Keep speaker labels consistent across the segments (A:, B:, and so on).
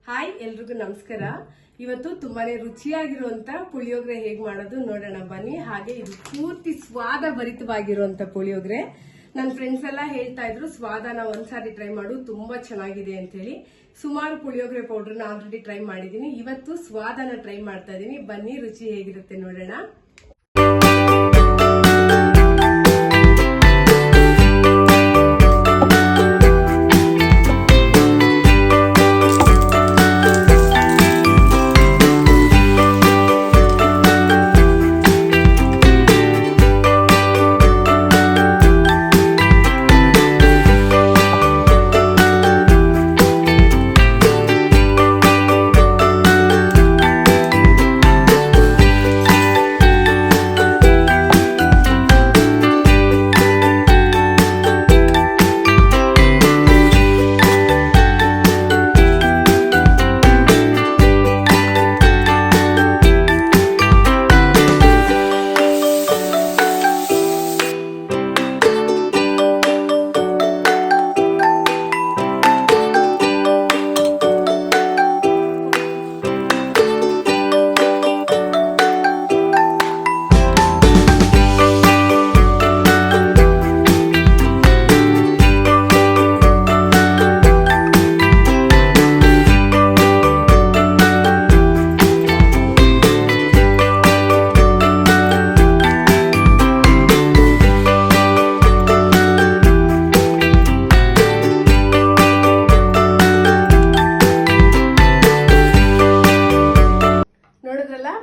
A: Hi ಎಲ್ರಿಗೂ ನಮಸ್ಕಾರ. ಇವತ್ತು ತುಂಬಾನೇ ರುಚಿಯಾಗಿರುವಂತ ಪುಳಿಯೋಗರೆ ಹೇಗ್ ಮಾಡೋದು ನೋಡೋಣ ಬನ್ನಿ. ಹಾಗೆ ಇದು ಪೂರ್ತಿ ಸ್ವಾದ ಭರಿತವಾಗಿರುವಂತ ಪುಳಿಯೋಗರೆ. ನನ್ನ ಫ್ರೆಂಡ್ಸ್ ಎಲ್ಲ ಹೇಳ್ತಾ ಇದ್ರು ಸ್ವಾದನ ಒಂದ್ಸಾರಿ ಟ್ರೈ ಮಾಡು, ತುಂಬಾ ಚೆನ್ನಾಗಿದೆ ಅಂತ ಹೇಳಿ. ಸುಮಾರು ಪುಳಿಯೋಗರೆ ಪೌಡರ್ನ ಆಲ್ರೆಡಿ ಟ್ರೈ ಮಾಡಿದೀನಿ. ಇವತ್ತು ಸ್ವಾದನ ಟ್ರೈ ಮಾಡ್ತಾ ಇದೀನಿ. ಬನ್ನಿ ರುಚಿ ಹೇಗಿರುತ್ತೆ ನೋಡೋಣ.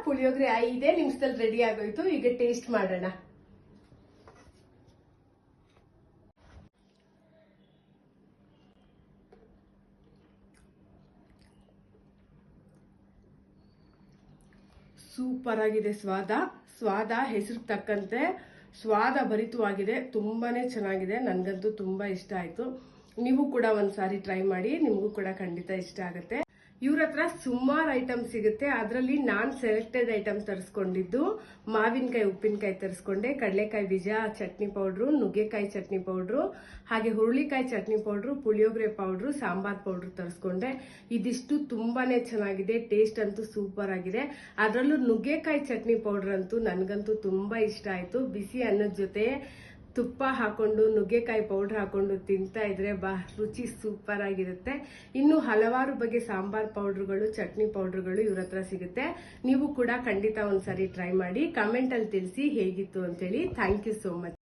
A: ಪುಳಿಯೋಗರೆ 5 ನಿಮಿಷದಲ್ಲಿ ರೆಡಿ ಆಗೋಯ್ತು. ಈಗ ಟೇಸ್ಟ್ ಮಾಡೋಣ. ಸೂಪರ್ ಆಗಿದೆ. ಸ್ವಾದ ಹೆಸರು ತಕ್ಕಂತೆ ಸ್ವಾದ ಭರಿತವಾಗಿದೆ. ತುಂಬಾನೇ ಚೆನ್ನಾಗಿದೆ. ನನ್ಗಂತೂ ತುಂಬಾ ಇಷ್ಟ ಆಯ್ತು. ನೀವು ಕೂಡ ಒಂದ್ಸಾರಿ ಟ್ರೈ ಮಾಡಿ, ನಿಮಗೂ ಕೂಡ ಖಂಡಿತ ಇಷ್ಟ ಆಗುತ್ತೆ. ಇವ್ರ ಹತ್ರ ಸುಮಾರು ಐಟಮ್ ಸಿಗುತ್ತೆ. ಅದರಲ್ಲಿ ನಾನ್ ಸೆಲೆಕ್ಟೆಡ್ ಐಟಮ್ ತರಿಸ್ಕೊಂಡಿದ್ದು ಮಾವಿನಕಾಯಿ ಉಪ್ಪಿನಕಾಯಿ ತರಿಸ್ಕೊಂಡೆ, ಕಡಲೆಕಾಯಿ ಬೀಜ ಚಟ್ನಿ ಪೌಡ್ರು, ನುಗ್ಗೆಕಾಯಿ ಚಟ್ನಿ ಪೌಡ್ರು, ಹಾಗೆ ಹುರುಳಿಕಾಯಿ chutney powder, puliyogare powder, sambar powder ತರಿಸ್ಕೊಂಡೆ. ಇದಿಷ್ಟು ತುಂಬಾನೇ ಚೆನ್ನಾಗಿದೆ. ಟೇಸ್ಟ್ ಅಂತೂ ಸೂಪರ್ ಆಗಿದೆ. ಅದರಲ್ಲೂ ನುಗ್ಗೆಕಾಯಿ ಚಟ್ನಿ ಪೌಡರ್ ಅಂತೂ ನನಗಂತೂ ತುಂಬಾ ಇಷ್ಟ ಆಯ್ತು. ಬಿಸಿ ಅನ್ನದ ಜೊತೆ ತುಪ್ಪ ಹಾಕೊಂಡು ನುಗ್ಗೆಕಾಯಿ ಪೌಡರ್ ಹಾಕೊಂಡು ತಿಂತಾ ಇದ್ರೆ ರುಚಿ ಸೂಪರ್ ಆಗಿರುತ್ತೆ. ಇನ್ನು ಹಲವಾರು ಬಗೆ ಸಾಂಬಾರ್ ಪೌಡರ್ಗಳು, ಚಟ್ನಿ ಪೌಡರ್ಗಳು ಇವ್ರ ಹತ್ರ ಸಿಗುತ್ತೆ. ನೀವು ಕೂಡ ಖಂಡಿತ ಒಂದ್ಸರಿ ಟ್ರೈ ಮಾಡಿ. ಕಮೆಂಟ್ ಅಲ್ಲಿ ತಿಳಿಸಿ ಹೇಗಿತ್ತು ಅಂತೇಳಿ. Thank you so much.